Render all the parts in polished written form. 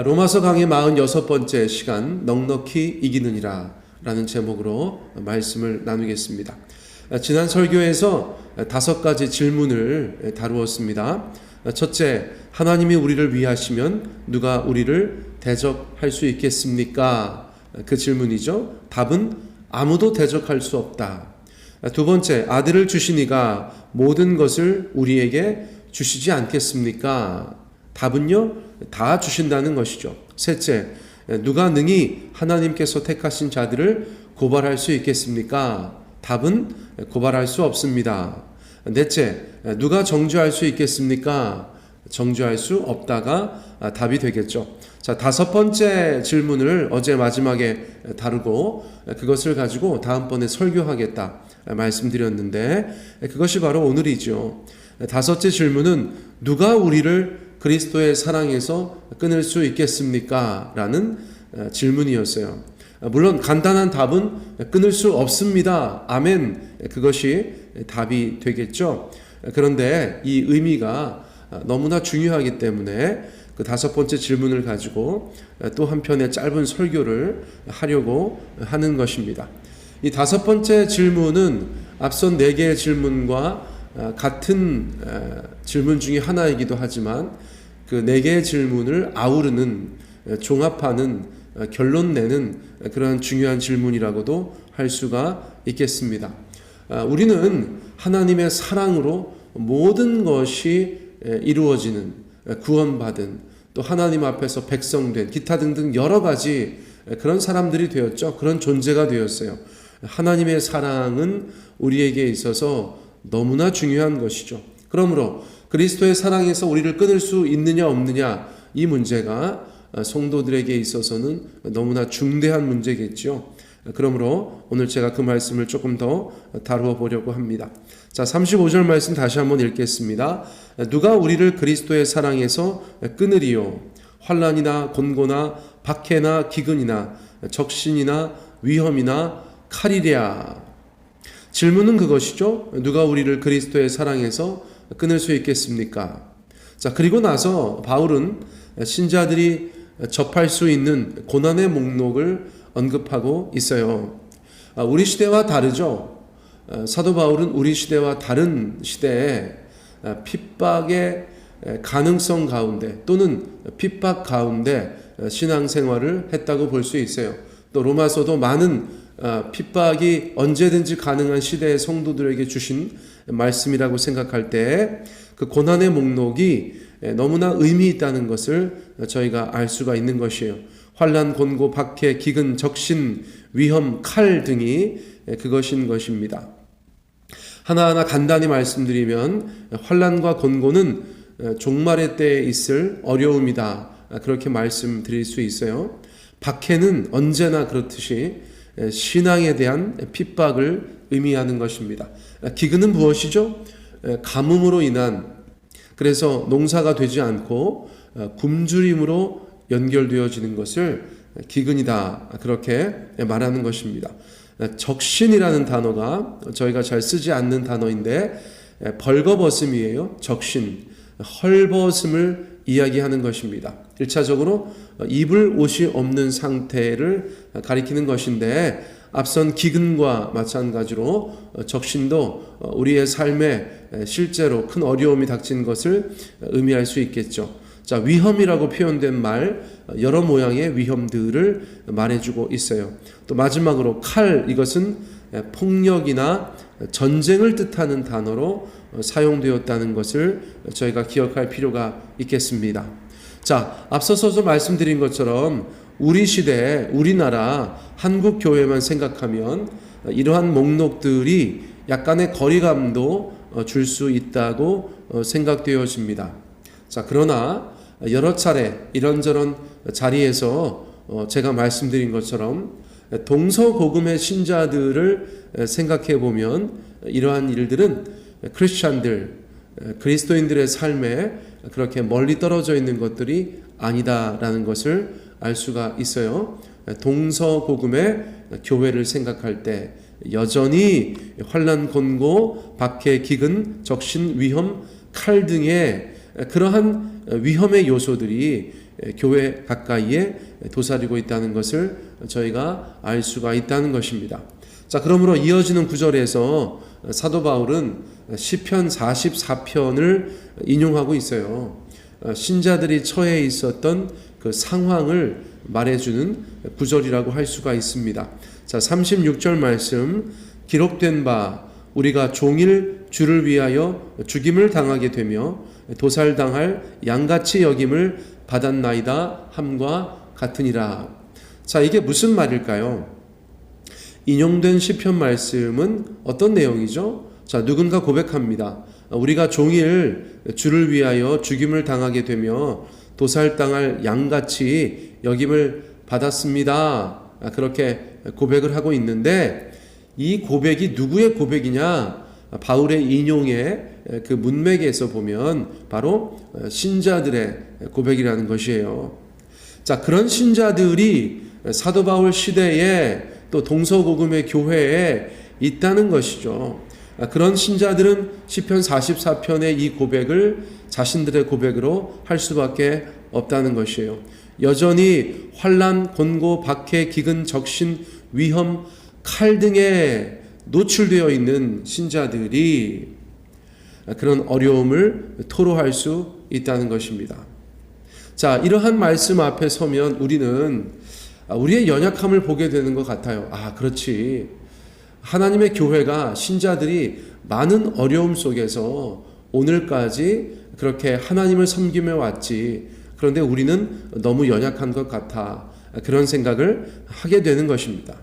로마서 강의 46번째 시간 넉넉히 이기느니라 라는 제목으로 말씀을 나누겠습니다. 지난 설교에서 5가지 질문을 다루었습니다. 첫째, 하나님이 우리를 위하시면 누가 우리를 대적할 수 있겠습니까? 그 질문이죠. 답은 아무도 대적할 수 없다. 두 번째, 아들을 주시니가 모든 것을 우리에게 주시지 않겠습니까? 답은요, 다 주신다는 것이죠. 셋째, 누가 능히 하나님께서 택하신 자들을 고발할 수 있겠습니까? 답은 고발할 수 없습니다. 넷째, 누가 정죄할 수 있겠습니까? 정죄할 수 없다가 답이 되겠죠. 자, 5번째 질문을 어제 마지막에 다루고 그것을 가지고 다음번에 설교하겠다 말씀드렸는데 그것이 바로 오늘이죠. 5째 질문은 누가 우리를 그리스도의 사랑에서 끊을 수 있겠습니까? 라는 질문이었어요. 물론 간단한 답은 끊을 수 없습니다. 아멘. 그것이 답이 되겠죠. 그런데 이 의미가 너무나 중요하기 때문에 그 5번째 질문을 가지고 또 한편의 짧은 설교를 하려고 하는 것입니다. 이 5번째 질문은 앞선 4개의 질문과 같은 질문 중에 하나이기도 하지만 그 4개의 질문을 아우르는, 종합하는, 결론 내는 그런 중요한 질문이라고도 할 수가 있겠습니다. 우리는 하나님의 사랑으로 모든 것이 이루어지는, 구원받은, 또 하나님 앞에서 백성된 기타 등등 여러 가지 그런 사람들이 되었죠. 그런 존재가 되었어요. 하나님의 사랑은 우리에게 있어서 너무나 중요한 것이죠. 그러므로 그리스도의 사랑에서 우리를 끊을 수 있느냐 없느냐, 이 문제가 성도들에게 있어서는 너무나 중대한 문제겠죠. 그러므로 오늘 제가 그 말씀을 조금 더 다루어 보려고 합니다. 자, 35절 말씀 다시 한번 읽겠습니다. 누가 우리를 그리스도의 사랑에서 끊으리요? 환난이나 곤고나 박해나 기근이나 적신이나 위험이나 칼이랴. 질문은 그것이죠. 누가 우리를 그리스도의 사랑에서 끊을 수 있겠습니까? 자, 그리고 나서 바울은 신자들이 접할 수 있는 고난의 목록을 언급하고 있어요. 우리 시대와 다르죠. 사도 바울은 우리 시대와 다른 시대에 핍박의 가능성 가운데 또는 핍박 가운데 신앙생활을 했다고 볼 수 있어요. 또 로마서도 많은 핍박이 언제든지 가능한 시대의 성도들에게 주신 말씀이라고 생각할 때 그 고난의 목록이 너무나 의미 있다는 것을 저희가 알 수가 있는 것이에요. 환난, 곤고, 박해, 기근, 적신, 위험, 칼 등이 그것인 것입니다. 하나하나 간단히 말씀드리면 환난과 곤고는 종말의 때에 있을 어려움이다. 그렇게 말씀드릴 수 있어요. 박해는 언제나 그렇듯이 신앙에 대한 핍박을 의미하는 것입니다. 기근은 무엇이죠? 가뭄으로 인한, 그래서 농사가 되지 않고 굶주림으로 연결되어지는 것을 기근이다, 그렇게 말하는 것입니다. 적신이라는 단어가 저희가 잘 쓰지 않는 단어인데 벌거벗음이에요. 적신, 헐벗음을 이야기하는 것입니다. 1차적으로 입을 옷이 없는 상태를 가리키는 것인데 앞선 기근과 마찬가지로 적신도 우리의 삶에 실제로 큰 어려움이 닥친 것을 의미할 수 있겠죠. 자, 위험이라고 표현된 말, 여러 모양의 위험들을 말해주고 있어요. 또 마지막으로 칼, 이것은 폭력이나 전쟁을 뜻하는 단어로 사용되었다는 것을 저희가 기억할 필요가 있겠습니다. 자, 앞서서 말씀드린 것처럼 우리 시대, 우리나라, 한국 교회만 생각하면 이러한 목록들이 약간의 거리감도 줄 수 있다고 생각되어집니다. 자, 그러나 여러 차례 이런저런 자리에서 제가 말씀드린 것처럼 동서고금의 신자들을 생각해 보면 이러한 일들은 크리스찬들, 그리스도인들의 삶에 그렇게 멀리 떨어져 있는 것들이 아니다라는 것을 알 수가 있어요. 동서고금의 교회를 생각할 때 여전히 환난, 곤고, 박해, 기근, 적신, 위험, 칼 등의 그러한 위험의 요소들이 교회 가까이에 도사리고 있다는 것을 저희가 알 수가 있다는 것입니다. 자, 그러므로 이어지는 구절에서 사도 바울은 시편 44편을 인용하고 있어요. 신자들이 처해 있었던 그 상황을 말해주는 구절이라고 할 수가 있습니다. 자, 36절 말씀, 기록된 바 우리가 종일 주를 위하여 죽임을 당하게 되며 도살당할 양같이 여김을 받았나이다 함과 같으니라. 자, 이게 무슨 말일까요? 인용된 시편 말씀은 어떤 내용이죠? 자, 누군가 고백합니다. 우리가 종일 주를 위하여 죽임을 당하게 되며 도살당할 양같이 여김을 받았습니다. 그렇게 고백을 하고 있는데, 이 고백이 누구의 고백이냐? 바울의 인용의 그 문맥에서 보면 바로 신자들의 고백이라는 것이에요. 자, 그런 신자들이 사도 바울 시대에 또 동서고금의 교회에 있다는 것이죠. 그런 신자들은 시편 44편의 이 고백을 자신들의 고백으로 할 수밖에 없다는 것이에요. 여전히 환난, 곤고, 박해, 기근, 적신, 위험, 칼 등에 노출되어 있는 신자들이 그런 어려움을 토로할 수 있다는 것입니다. 자, 이러한 말씀 앞에 서면 우리는 우리의 연약함을 보게 되는 것 같아요. 아, 그렇지. 하나님의 교회가, 신자들이 많은 어려움 속에서 오늘까지 그렇게 하나님을 섬기며 왔지. 그런데 우리는 너무 연약한 것 같아. 그런 생각을 하게 되는 것입니다.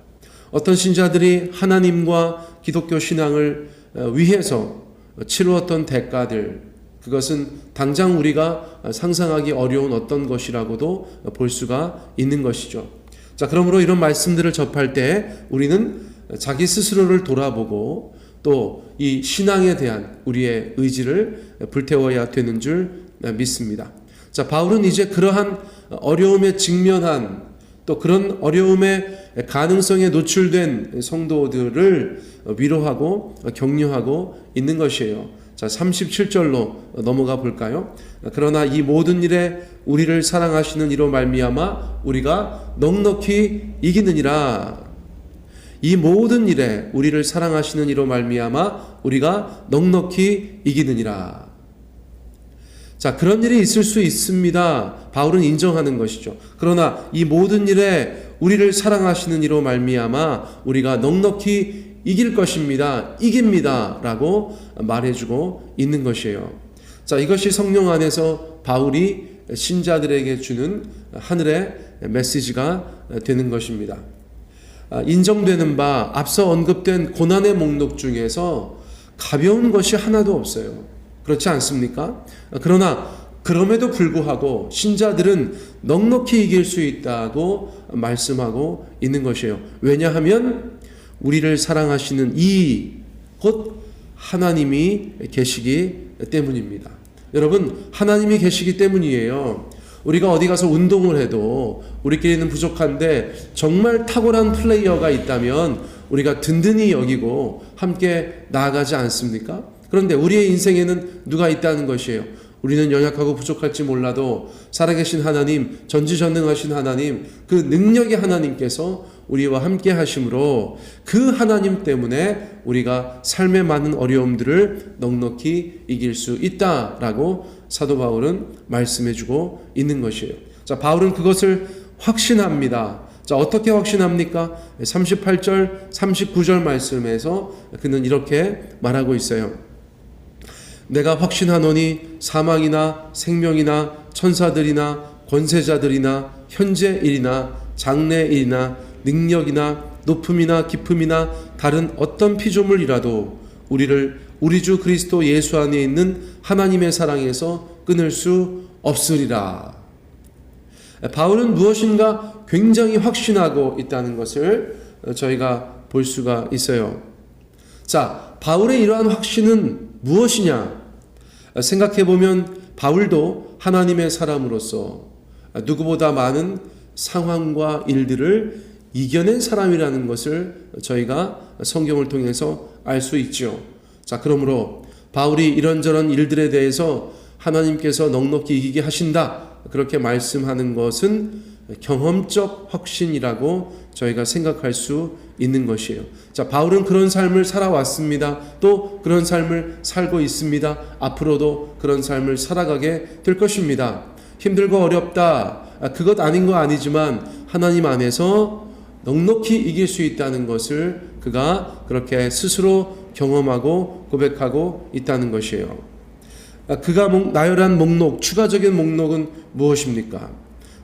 어떤 신자들이 하나님과 기독교 신앙을 위해서 치루었던 대가들, 그것은 당장 우리가 상상하기 어려운 어떤 것이라고도 볼 수가 있는 것이죠. 자, 그러므로 이런 말씀들을 접할 때 우리는 자기 스스로를 돌아보고 또 이 신앙에 대한 우리의 의지를 불태워야 되는 줄 믿습니다. 자, 바울은 이제 그러한 어려움에 직면한, 또 그런 어려움의 가능성에 노출된 성도들을 위로하고 격려하고 있는 것이에요. 자, 37절로 넘어가 볼까요? 그러나 이 모든 일에 우리를 사랑하시는 이로 말미암아 우리가 넉넉히 이기느니라. 이 모든 일에 우리를 사랑하시는 이로 말미암아 우리가 넉넉히 이기느니라. 자, 그런 일이 있을 수 있습니다. 바울은 인정하는 것이죠. 그러나 이 모든 일에 우리를 사랑하시는 이로 말미암아 우리가 넉넉히 이길 것입니다. 이깁니다. 라고 말해주고 있는 것이에요. 자, 이것이 성령 안에서 바울이 신자들에게 주는 하늘의 메시지가 되는 것입니다. 인정되는 바 앞서 언급된 고난의 목록 중에서 가벼운 것이 하나도 없어요. 그렇지 않습니까? 그러나 그럼에도 불구하고 신자들은 넉넉히 이길 수 있다고 말씀하고 있는 것이에요. 왜냐하면 우리를 사랑하시는 이 곧 하나님이 계시기 때문입니다. 여러분, 하나님이 계시기 때문이에요. 우리가 어디 가서 운동을 해도 우리끼리는 부족한데 정말 탁월한 플레이어가 있다면 우리가 든든히 여기고 함께 나아가지 않습니까? 그런데 우리의 인생에는 누가 있다는 것이에요. 우리는 연약하고 부족할지 몰라도 살아계신 하나님, 전지전능하신 하나님, 그 능력의 하나님께서 우리와 함께 하심으로 그 하나님 때문에 우리가 삶의 많은 어려움들을 넉넉히 이길 수 있다라고 사도 바울은 말씀해주고 있는 것이에요. 자, 바울은 그것을 확신합니다. 자, 어떻게 확신합니까? 38절, 39절 말씀에서 그는 이렇게 말하고 있어요. 내가 확신하노니 사망이나 생명이나 천사들이나 권세자들이나 현재 일이나 장래 일이나 능력이나 높음이나 깊음이나 다른 어떤 피조물이라도 우리를 우리 주 그리스도 예수 안에 있는 하나님의 사랑에서 끊을 수 없으리라. 바울은 무엇인가 굉장히 확신하고 있다는 것을 저희가 볼 수가 있어요. 자, 바울의 이러한 확신은 무엇이냐? 생각해보면 바울도 하나님의 사람으로서 누구보다 많은 상황과 일들을 이겨낸 사람이라는 것을 저희가 성경을 통해서 알 수 있죠. 자, 그러므로 바울이 이런저런 일들에 대해서 하나님께서 넉넉히 이기게 하신다, 그렇게 말씀하는 것은 경험적 확신이라고 저희가 생각할 수 있는 것이에요. 자, 바울은 그런 삶을 살아왔습니다. 또 그런 삶을 살고 있습니다. 앞으로도 그런 삶을 살아가게 될 것입니다. 힘들고 어렵다, 그것 아닌 거 아니지만 하나님 안에서 넉넉히 이길 수 있다는 것을 그가 그렇게 스스로 경험하고 고백하고 있다는 것이에요. 그가 나열한 목록, 추가적인 목록은 무엇입니까?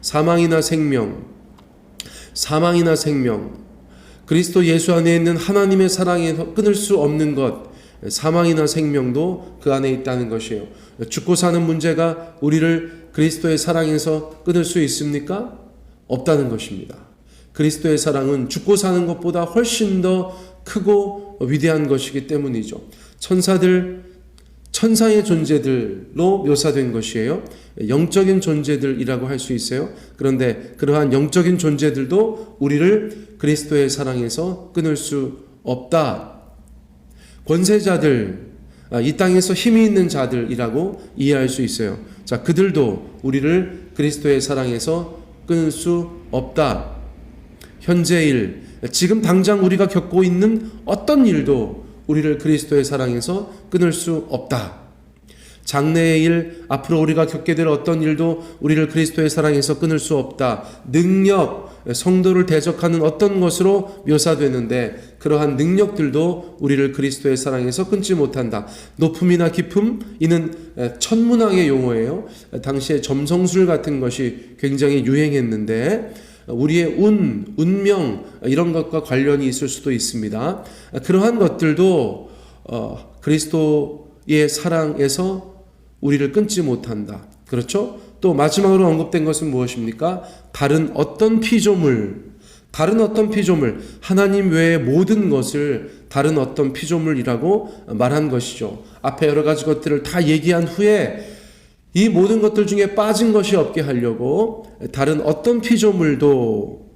사망이나 생명, 그리스도 예수 안에 있는 하나님의 사랑에서 끊을 수 없는 것, 사망이나 생명도 그 안에 있다는 것이에요. 죽고 사는 문제가 우리를 그리스도의 사랑에서 끊을 수 있습니까? 없다는 것입니다. 그리스도의 사랑은 죽고 사는 것보다 훨씬 더 크고 위대한 것이기 때문이죠. 천사의 존재들로 묘사된 것이에요. 영적인 존재들이라고 할 수 있어요. 그런데 그러한 영적인 존재들도 우리를 그리스도의 사랑에서 끊을 수 없다. 권세자들, 이 땅에서 힘이 있는 자들이라고 이해할 수 있어요. 자, 그들도 우리를 그리스도의 사랑에서 끊을 수 없다. 현재일, 지금 당장 우리가 겪고 있는 어떤 일도 우리를 그리스도의 사랑에서 끊을 수 없다. 장래의 일, 앞으로 우리가 겪게 될 어떤 일도 우리를 그리스도의 사랑에서 끊을 수 없다. 능력, 성도를 대적하는 어떤 것으로 묘사되는데 그러한 능력들도 우리를 그리스도의 사랑에서 끊지 못한다. 높음이나 깊음, 이는 천문학의 용어예요. 당시에 점성술 같은 것이 굉장히 유행했는데 우리의 운명, 이런 것과 관련이 있을 수도 있습니다. 그러한 것들도 그리스도의 사랑에서 우리를 끊지 못한다. 그렇죠? 또 마지막으로 언급된 것은 무엇입니까? 다른 어떤 피조물, 하나님 외의 모든 것을 다른 어떤 피조물이라고 말한 것이죠. 앞에 여러 가지 것들을 다 얘기한 후에 이 모든 것들 중에 빠진 것이 없게 하려고 다른 어떤 피조물도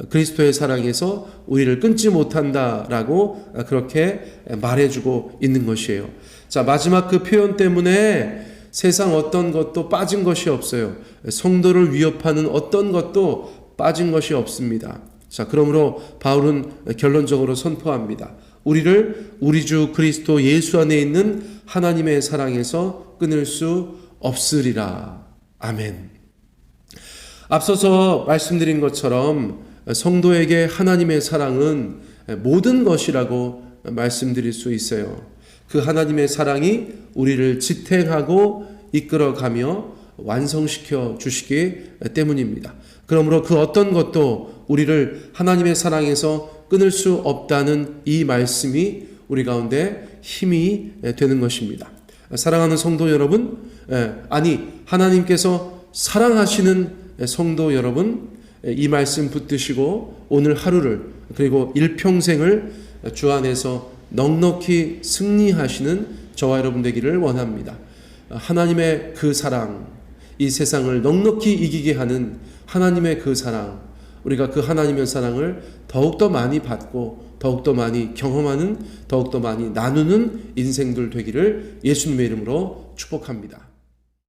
그리스도의 사랑에서 우리를 끊지 못한다라고 그렇게 말해주고 있는 것이에요. 자, 마지막 그 표현 때문에 세상 어떤 것도 빠진 것이 없어요. 성도를 위협하는 어떤 것도 빠진 것이 없습니다. 자, 그러므로 바울은 결론적으로 선포합니다. 우리를 우리 주 그리스도 예수 안에 있는 하나님의 사랑에서 끊을 수 없으리라. 아멘. 앞서서 말씀드린 것처럼 성도에게 하나님의 사랑은 모든 것이라고 말씀드릴 수 있어요. 그 하나님의 사랑이 우리를 지탱하고 이끌어가며 완성시켜 주시기 때문입니다. 그러므로 그 어떤 것도 우리를 하나님의 사랑에서 끊을 수 없다는 이 말씀이 우리 가운데 힘이 되는 것입니다. 사랑하는 성도 여러분, 하나님께서 사랑하시는 성도 여러분, 이 말씀 붙드시고 오늘 하루를, 그리고 일평생을 주 안에서 넉넉히 승리하시는 저와 여러분 되기를 원합니다. 하나님의 그 사랑, 이 세상을 넉넉히 이기게 하는 하나님의 그 사랑, 우리가 그 하나님의 사랑을 더욱더 많이 받고 더욱더 많이 경험하는, 더욱더 많이 나누는 인생들 되기를 예수님의 이름으로 축복합니다.